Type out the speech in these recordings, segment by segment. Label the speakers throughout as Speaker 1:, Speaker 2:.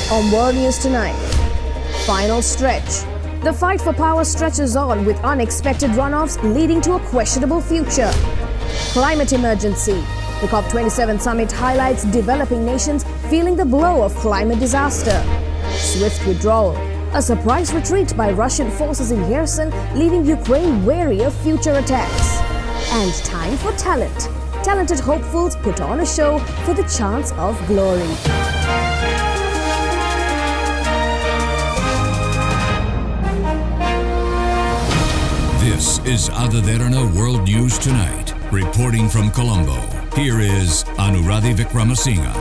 Speaker 1: On World News Tonight, final stretch. The fight for power stretches on with unexpected runoffs leading to a questionable future. Climate emergency. The COP27 summit highlights developing nations feeling the blow of climate disaster. Swift withdrawal. A surprise retreat by Russian forces in Kherson, leaving Ukraine wary of future attacks. And time for talent. Talented hopefuls put on a show for the chance of glory.
Speaker 2: This is Derana World News Tonight. Reporting from Colombo, here is Anuradhi Vikramasinghe.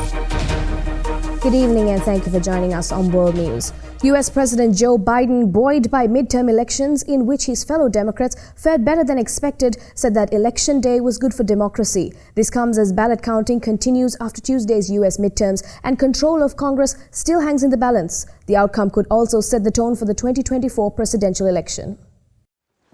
Speaker 1: Good evening and thank you for joining us on World News. U.S. President Joe Biden, buoyed by midterm elections in which his fellow Democrats fared better than expected, said that election day was good for democracy. This comes as ballot counting continues after Tuesday's U.S. midterms and control of Congress still hangs in the balance. The outcome could also set the tone for the 2024 presidential election.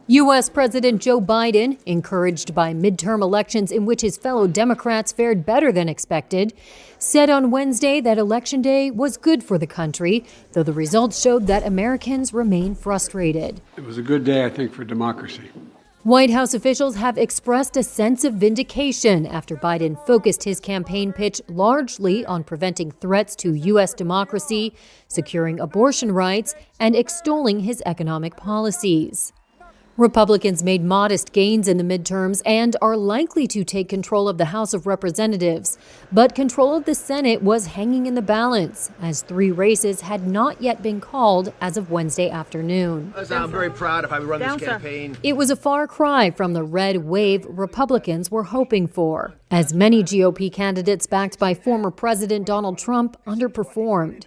Speaker 3: U.S. President Joe Biden, encouraged by midterm elections in which his fellow Democrats fared better than expected, said on Wednesday that Election Day was good for the country, though the results showed that Americans remain frustrated.
Speaker 4: It was a good day, I think, for democracy.
Speaker 3: White House officials have expressed a sense of vindication after Biden focused his campaign pitch largely on preventing threats to U.S. democracy, securing abortion rights, and extolling his economic policies. Republicans made modest gains in the midterms and are likely to take control of the House of Representatives. But control of the Senate was hanging in the balance, as 3 races had not yet been called as of Wednesday afternoon.
Speaker 5: I'm very proud of how we run this campaign.
Speaker 3: It was a far cry from the red wave Republicans were hoping for, as many GOP candidates backed by former President Donald Trump underperformed.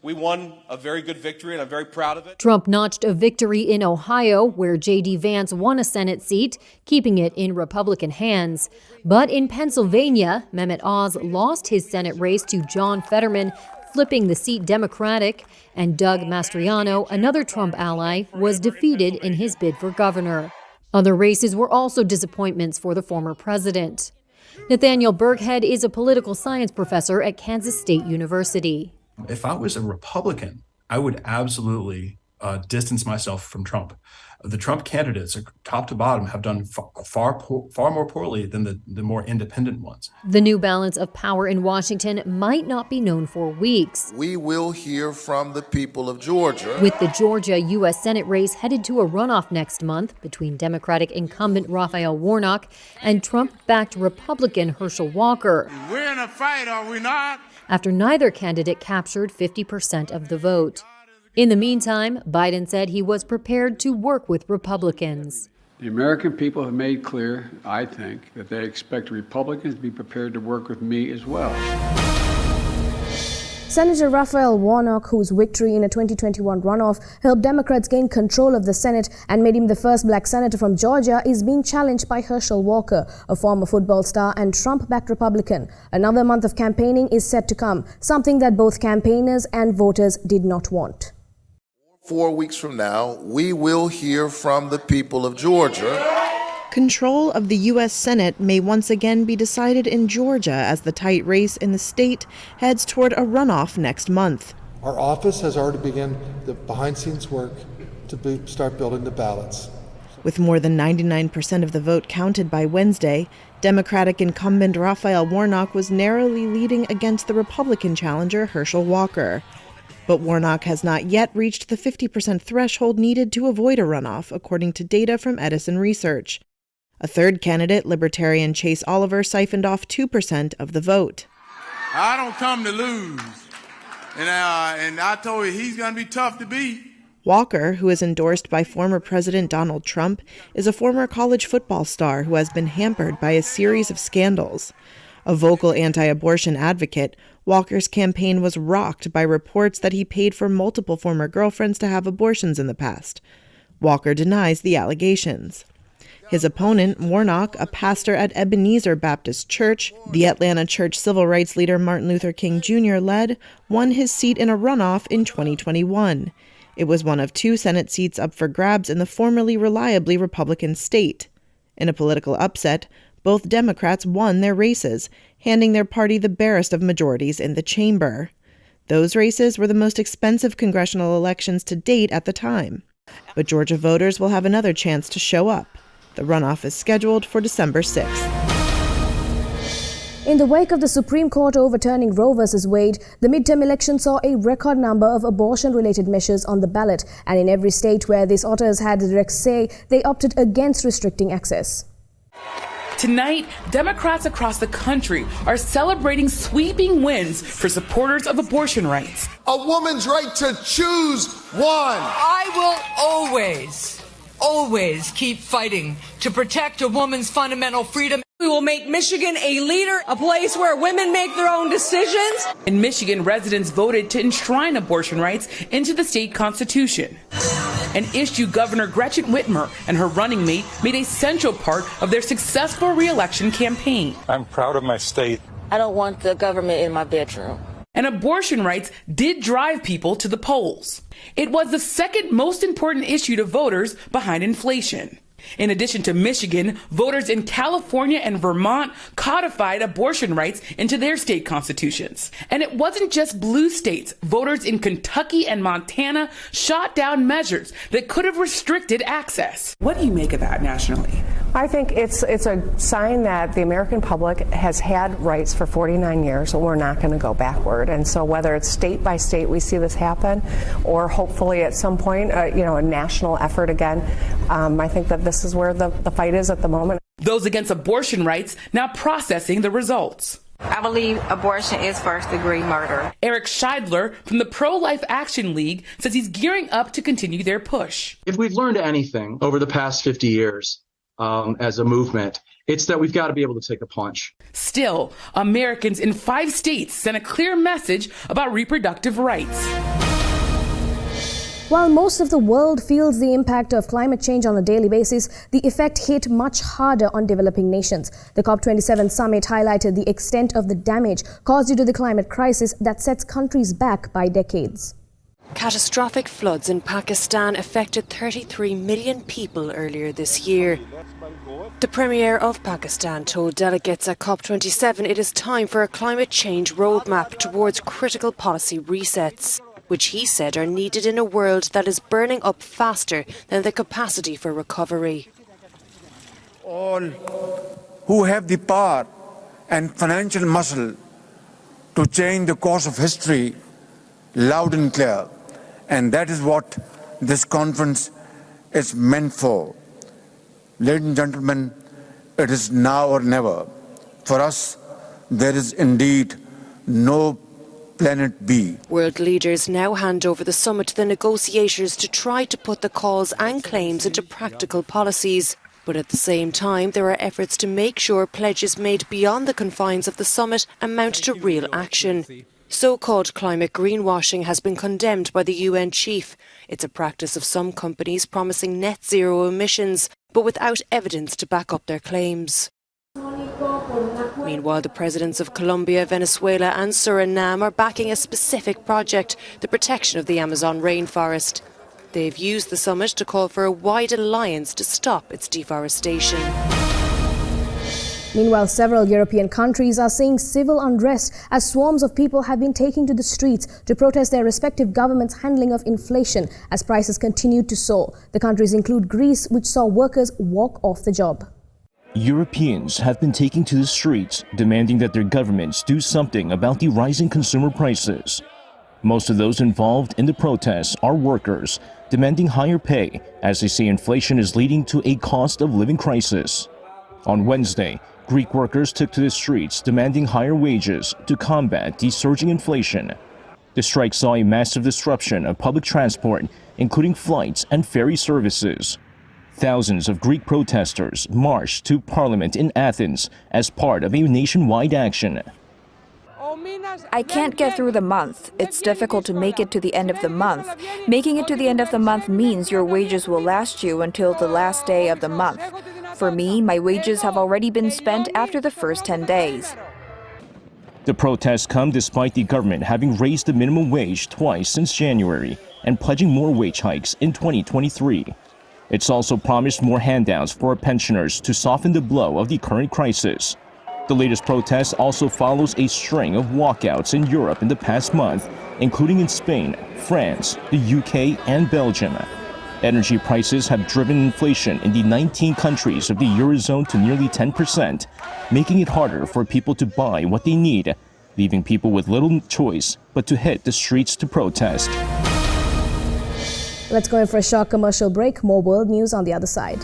Speaker 6: We won a very good victory, and I'm very proud of it.
Speaker 3: Trump notched a victory in Ohio, where J.D. Vance won a Senate seat, keeping it in Republican hands. But in Pennsylvania, Mehmet Oz lost his Senate race to John Fetterman, flipping the seat Democratic, and Doug Mastriano, another Trump ally, was defeated in his bid for governor. Other races were also disappointments for the former president. Nathaniel Burkhead is a political science professor at Kansas State University.
Speaker 7: If I was a Republican, I would absolutely distance myself from Trump. The Trump candidates, top to bottom, have done far more poorly than the more independent ones.
Speaker 3: The new balance of power in Washington might not be known for weeks.
Speaker 8: We will hear from the people of Georgia.
Speaker 3: With the Georgia U.S. Senate race headed to a runoff next month between Democratic incumbent Raphael Warnock and Trump-backed Republican Herschel Walker.
Speaker 9: We're in a fight, are we not?
Speaker 3: After neither candidate captured 50% of the vote. In the meantime, Biden said he was prepared to work with Republicans.
Speaker 4: The American people have made clear, I think, that they expect Republicans to be prepared to work with me as well.
Speaker 1: Senator Raphael Warnock, whose victory in a 2021 runoff helped Democrats gain control of the Senate and made him the first black senator from Georgia, is being challenged by Herschel Walker, a former football star and Trump-backed Republican. Another month of campaigning is set to come, something that both campaigners and voters did not want.
Speaker 8: 4 weeks from now, we will hear from the people of Georgia.
Speaker 10: Control of the U.S. Senate may once again be decided in Georgia as the tight race in the state heads toward a runoff next month.
Speaker 11: Our office has already begun the behind-scenes work to start building the ballots.
Speaker 10: With more than 99% of the vote counted by Wednesday, Democratic incumbent Raphael Warnock was narrowly leading against the Republican challenger Herschel Walker. But Warnock has not yet reached the 50% threshold needed to avoid a runoff, according to data from Edison Research. A third candidate, Libertarian Chase Oliver, siphoned off 2% of the vote.
Speaker 9: I don't come to lose, and I told you he's going to be tough to beat.
Speaker 10: Walker, who is endorsed by former President Donald Trump, is a former college football star who has been hampered by a series of scandals. A vocal anti-abortion advocate, Walker's campaign was rocked by reports that he paid for multiple former girlfriends to have abortions in the past. Walker denies the allegations. His opponent, Warnock, a pastor at Ebenezer Baptist Church, the Atlanta church civil rights leader Martin Luther King Jr. led, won his seat in a runoff in 2021. It was one of 2 Senate seats up for grabs in the formerly reliably Republican state. In a political upset, both Democrats won their races, handing their party the barest of majorities in the chamber. Those races were the most expensive congressional elections to date at the time. But Georgia voters will have another chance to show up. The runoff is scheduled for December 6th.
Speaker 1: In the wake of the Supreme Court overturning Roe v. Wade, the midterm election saw a record number of abortion-related measures on the ballot, and in every state where these authors had a direct say, they opted against restricting access.
Speaker 12: Tonight, Democrats across the country are celebrating sweeping wins for supporters of abortion rights.
Speaker 13: A woman's right to choose one.
Speaker 14: I will always keep fighting to protect a woman's fundamental freedom. We will make Michigan a leader, a place where women make their own decisions.
Speaker 12: In Michigan, residents voted to enshrine abortion rights into the state constitution, an issue Governor Gretchen Whitmer and her running mate made a central part of their successful re-election campaign.
Speaker 15: I'm proud of my state.
Speaker 16: I don't want the government in my bedroom.
Speaker 12: And abortion rights did drive people to the polls. It was the second most important issue to voters behind inflation. In addition to Michigan, voters in California and Vermont codified abortion rights into their state constitutions. And it wasn't just blue states. Voters in Kentucky and Montana shot down measures that could have restricted access. What do you make of that nationally?
Speaker 17: I think it's a sign that the American public has had rights for 49 years, and we're not going to go backward. And so whether it's state by state we see this happen, or hopefully at some point, a national effort again, I think that this is where the fight is at the moment.
Speaker 12: Those against abortion rights now processing the results.
Speaker 16: I believe abortion is first-degree murder.
Speaker 12: Eric Scheidler from the Pro-Life Action League says he's gearing up to continue their push.
Speaker 18: If we've learned anything over the past 50 years as a movement, it's that we've got to be able to take a punch.
Speaker 12: Still, Americans in 5 states sent a clear message about reproductive rights.
Speaker 1: While most of the world feels the impact of climate change on a daily basis, the effect hit much harder on developing nations. The COP27 summit highlighted the extent of the damage caused due to the climate crisis that sets countries back by decades.
Speaker 19: Catastrophic floods in Pakistan affected 33 million people earlier this year. The Premier of Pakistan told delegates at COP27 it is time for a climate change roadmap towards critical policy resets, which he said are needed in a world that is burning up faster than the capacity for recovery.
Speaker 20: All who have the power and financial muscle to change the course of history loud and clear. And that is what this conference is meant for. Ladies and gentlemen, it is now or never. For us, there is indeed no Planet B.
Speaker 19: World leaders now hand over the summit to the negotiators to try to put the calls and claims into practical policies. But at the same time, there are efforts to make sure pledges made beyond the confines of the summit amount to real action. So-called climate greenwashing has been condemned by the UN chief. It's a practice of some companies promising net zero emissions, but without evidence to back up their claims. Meanwhile, the presidents of Colombia, Venezuela and Suriname are backing a specific project, the protection of the Amazon rainforest. They've used the summit to call for a wide alliance to stop its deforestation.
Speaker 1: Meanwhile, several European countries are seeing civil unrest as swarms of people have been taking to the streets to protest their respective governments' handling of inflation as prices continue to soar. The countries include Greece, which saw workers walk off the job.
Speaker 21: Europeans have been taking to the streets, demanding that their governments do something about the rising consumer prices. Most of those involved in the protests are workers, demanding higher pay as they say inflation is leading to a cost of living crisis. On Wednesday, Greek workers took to the streets demanding higher wages to combat the surging inflation. The strike saw a massive disruption of public transport, including flights and ferry services. Thousands of Greek protesters marched to Parliament in Athens as part of a nationwide action.
Speaker 22: I can't get through the month. It's difficult to make it to the end of the month. Making it to the end of the month means your wages will last you until the last day of the month. For me, my wages have already been spent after the first 10 days.
Speaker 21: The protests come despite the government having raised the minimum wage twice since January and pledging more wage hikes in 2023. It's also promised more handouts for pensioners to soften the blow of the current crisis. The latest protest also follows a string of walkouts in Europe in the past month, including in Spain, France, the UK, and Belgium. Energy prices have driven inflation in the 19 countries of the Eurozone to nearly 10%, making it harder for people to buy what they need, leaving people with little choice but to hit the streets to protest.
Speaker 1: Let's go in for a short commercial break. More world news on the other side.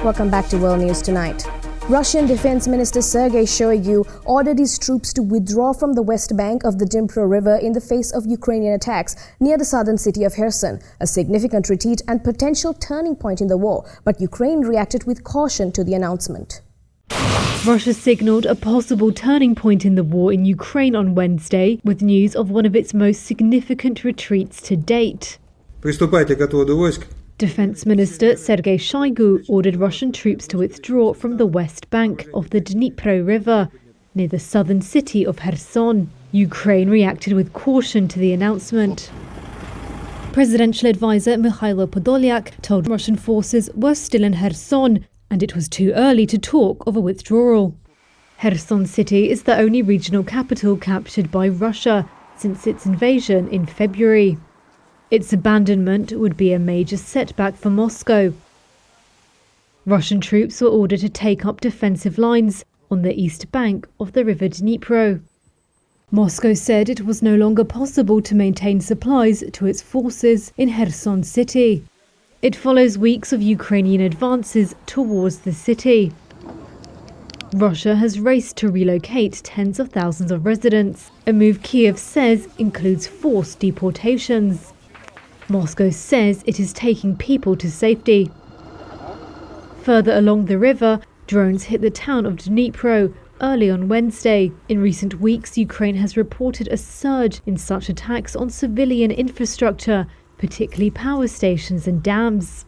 Speaker 1: Welcome back to World News Tonight. Russian Defense Minister Sergei Shoigu ordered his troops to withdraw from the west bank of the Dnipro River in the face of Ukrainian attacks near the southern city of Kherson, a significant retreat and potential turning point in the war. But Ukraine reacted with caution to the announcement.
Speaker 3: Russia signalled a possible turning point in the war in Ukraine on Wednesday with news of one of its most significant retreats to date.
Speaker 2: Приступайте к отводу войск.
Speaker 3: Defense Minister Sergei Shoigu ordered Russian troops to withdraw from the west bank of the Dnipro River, near the southern city of Kherson. Ukraine reacted with caution to the announcement. Presidential advisor Mikhailo Podolyak told Russian forces were still in Kherson, and it was too early to talk of a withdrawal. Kherson city is the only regional capital captured by Russia since its invasion in February. Its abandonment would be a major setback for Moscow. Russian troops were ordered to take up defensive lines on the east bank of the river Dnipro. Moscow said it was no longer possible to maintain supplies to its forces in Kherson city. It follows weeks of Ukrainian advances towards the city. Russia has raced to relocate tens of thousands of residents, a move Kiev says includes forced deportations. Moscow says it is taking people to safety. Further along the river, drones hit the town of Dnipro early on Wednesday. In recent weeks, Ukraine has reported a surge in such attacks on civilian infrastructure, particularly power stations and dams.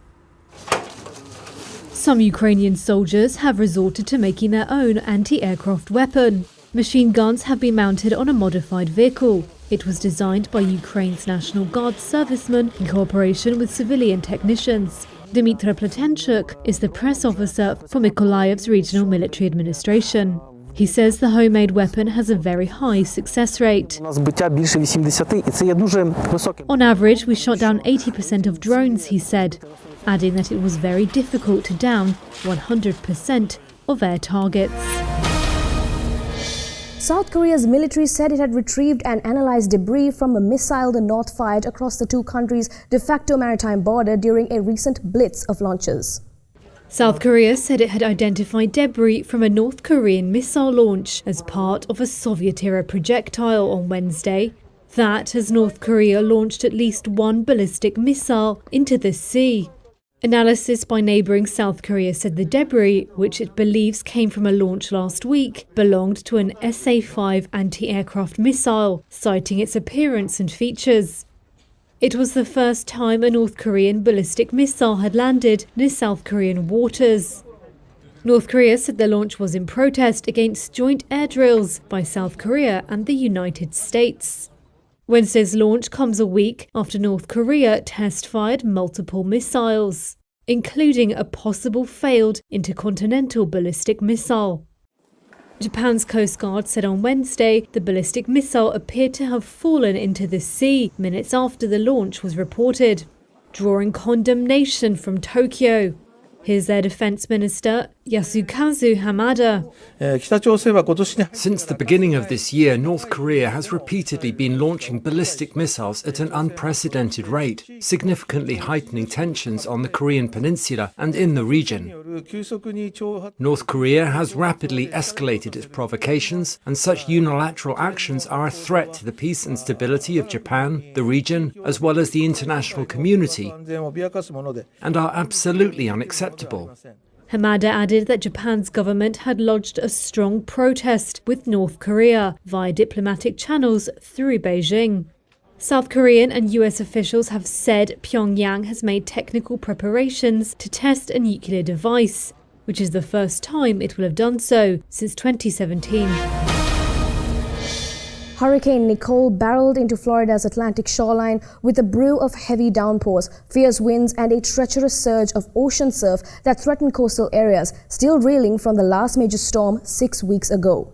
Speaker 3: Some Ukrainian soldiers have resorted to making their own anti-aircraft weapon. Machine guns have been mounted on a modified vehicle. It was designed by Ukraine's National Guard servicemen in cooperation with civilian technicians. Dmytro Platenchuk is the press officer for Mykolaiev's regional military administration. He says the homemade weapon has a very high success rate. On average, we shot down 80% of drones, he said, adding that it was very difficult to down 100% of air targets.
Speaker 1: South Korea's military said it had retrieved and analyzed debris from a missile the North fired across the two countries' de facto maritime border during a recent blitz of launches.
Speaker 3: South Korea said it had identified debris from a North Korean missile launch as part of a Soviet-era projectile on Wednesday. That as North Korea launched at least one ballistic missile into the sea. Analysis by neighbouring South Korea said the debris, which it believes came from a launch last week, belonged to an SA-5 anti-aircraft missile, citing its appearance and features. It was the first time a North Korean ballistic missile had landed near South Korean waters. North Korea said the launch was in protest against joint air drills by South Korea and the United States. Wednesday's launch comes a week after North Korea test-fired multiple missiles, including a possible failed intercontinental ballistic missile. Japan's Coast Guard said on Wednesday the ballistic missile appeared to have fallen into the sea minutes after the launch was reported, drawing condemnation from Tokyo. Here's their defense minister, Yasukazu Hamada.
Speaker 15: Since the beginning of this year, North Korea has repeatedly been launching ballistic missiles at an unprecedented rate, significantly heightening tensions on the Korean peninsula and in the region. North Korea has rapidly escalated its provocations, and such unilateral actions are a threat to the peace and stability of Japan, the region, as well as the international community, and are absolutely unacceptable.
Speaker 3: Hamada added that Japan's government had lodged a strong protest with North Korea via diplomatic channels through Beijing. South Korean and US officials have said Pyongyang has made technical preparations to test a nuclear device, which is the first time it will have done so since 2017.
Speaker 1: Hurricane Nicole barreled into Florida's Atlantic shoreline with a brew of heavy downpours, fierce winds and a treacherous surge of ocean surf that threatened coastal areas, still reeling from the last major storm 6 weeks ago.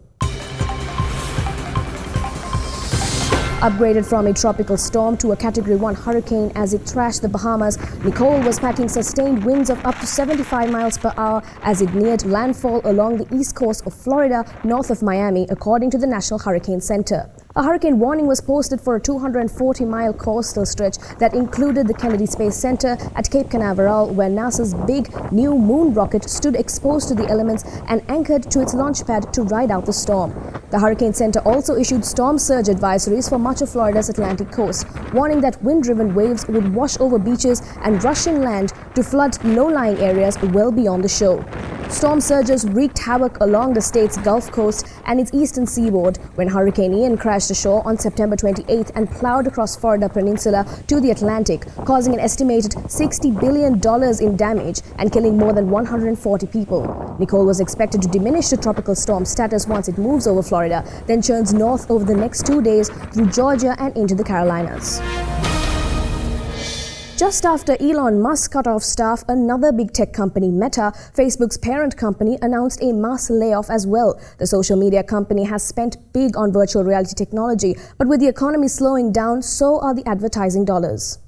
Speaker 1: Upgraded from a tropical storm to a Category 1 hurricane as it thrashed the Bahamas, Nicole was packing sustained winds of up to 75 miles per hour as it neared landfall along the east coast of Florida, north of Miami, according to the National Hurricane Center. A hurricane warning was posted for a 240-mile coastal stretch that included the Kennedy Space Center at Cape Canaveral, where NASA's big new moon rocket stood exposed to the elements and anchored to its launch pad to ride out the storm. The Hurricane Center also issued storm surge advisories for much of Florida's Atlantic coast, warning that wind-driven waves would wash over beaches and rush inland to flood low-lying areas well beyond the shore. Storm surges wreaked havoc along the state's Gulf Coast and its eastern seaboard when Hurricane Ian crashed ashore on September 28th and plowed across Florida Peninsula to the Atlantic, causing an estimated $60 billion in damage and killing more than 140 people. Nicole was expected to diminish to tropical storm status once it moves over Florida, then churns north over the next 2 days through Georgia and into the Carolinas. Just after Elon Musk cut off staff, another big tech company, Meta, Facebook's parent company, announced a mass layoff as well. The social media company has spent big on virtual reality technology, but with the economy slowing down, so are the advertising dollars.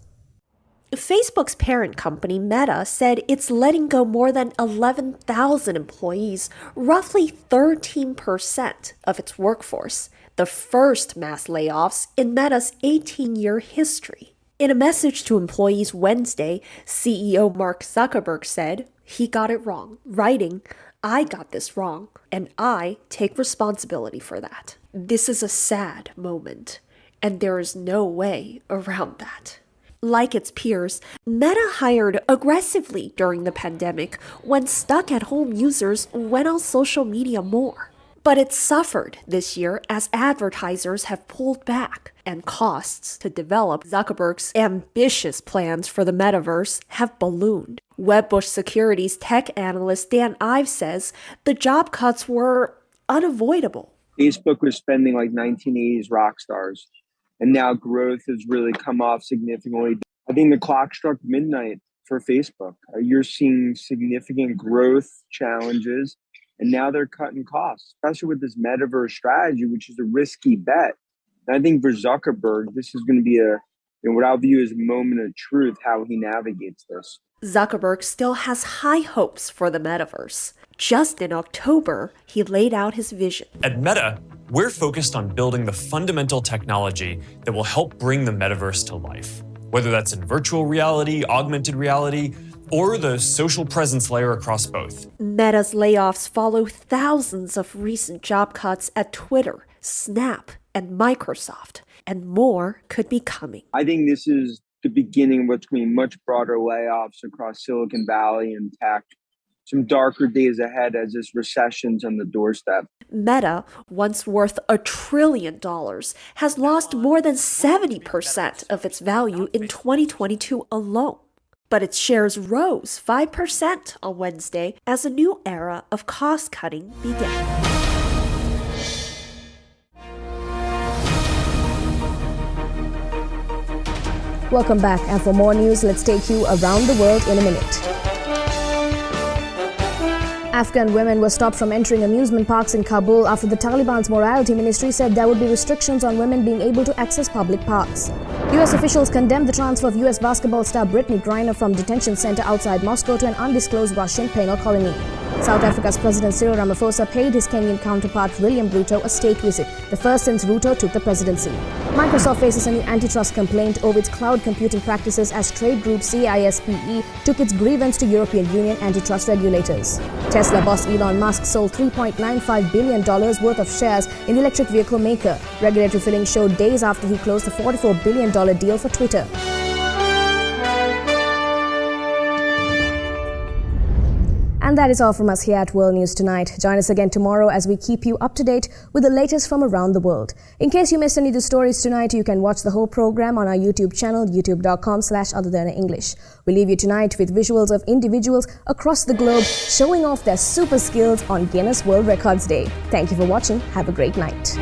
Speaker 5: Facebook's parent company, Meta, said it's letting go more than 11,000 employees, roughly 13% of its workforce, the first mass layoffs in Meta's 18-year history. In a message to employees Wednesday, CEO Mark Zuckerberg said he got it wrong, writing, "I got this wrong, and I take responsibility for that. This is a sad moment, and there is no way around that." Like its peers, Meta hired aggressively during the pandemic when stuck-at-home users went on social media more. But it suffered this year as advertisers have pulled back, and costs to develop Zuckerberg's ambitious plans for the metaverse have ballooned. Wedbush Securities tech analyst Dan Ives says the job cuts were unavoidable.
Speaker 6: Facebook was spending like 1980s rock stars, and now growth has really come off significantly. I think the clock struck midnight for Facebook. You're seeing significant growth challenges. And now they're cutting costs, especially with this metaverse strategy, which is a risky bet. And I think for Zuckerberg, this is going to be what I'll view as a moment of truth, how he navigates this.
Speaker 5: Zuckerberg still has high hopes for the metaverse. Just in October, he laid out his vision.
Speaker 23: At Meta, we're focused on building the fundamental technology that will help bring the metaverse to life, whether that's in virtual reality, augmented reality, or the social presence layer across both.
Speaker 5: Meta's layoffs follow thousands of recent job cuts at Twitter, Snap, and Microsoft, and more could be coming.
Speaker 6: I think this is the beginning of what's going to be much broader layoffs across Silicon Valley and tech. Some darker days ahead as this recession's on the doorstep.
Speaker 5: Meta, once worth $1 trillion, has lost more than 70% of its value in 2022 alone. But its shares rose 5% on Wednesday as a new era of cost-cutting began.
Speaker 1: Welcome back, and for more news, let's take you around the world in a minute. Afghan women were stopped from entering amusement parks in Kabul after the Taliban's morality ministry said there would be restrictions on women being able to access public parks. U.S. officials condemned the transfer of U.S. basketball star Brittany Griner from detention center outside Moscow to an undisclosed Russian penal colony. South Africa's President Cyril Ramaphosa paid his Kenyan counterpart William Ruto a state visit, the first since Ruto took the presidency. Microsoft faces a new antitrust complaint over its cloud computing practices as trade group CISPE took its grievance to European Union antitrust regulators. Tesla boss Elon Musk sold $3.95 billion worth of shares in the electric vehicle maker. Regulatory filings showed days after he closed the $44 billion deal for Twitter. And that is all from us here at World News Tonight. Join us again tomorrow as we keep you up to date with the latest from around the world. In case you missed any of the stories tonight, you can watch the whole program on our YouTube channel, youtube.com/OtherThanEnglish. We leave you tonight with visuals of individuals across the globe showing off their super skills on Guinness World Records Day. Thank you for watching. Have a great night.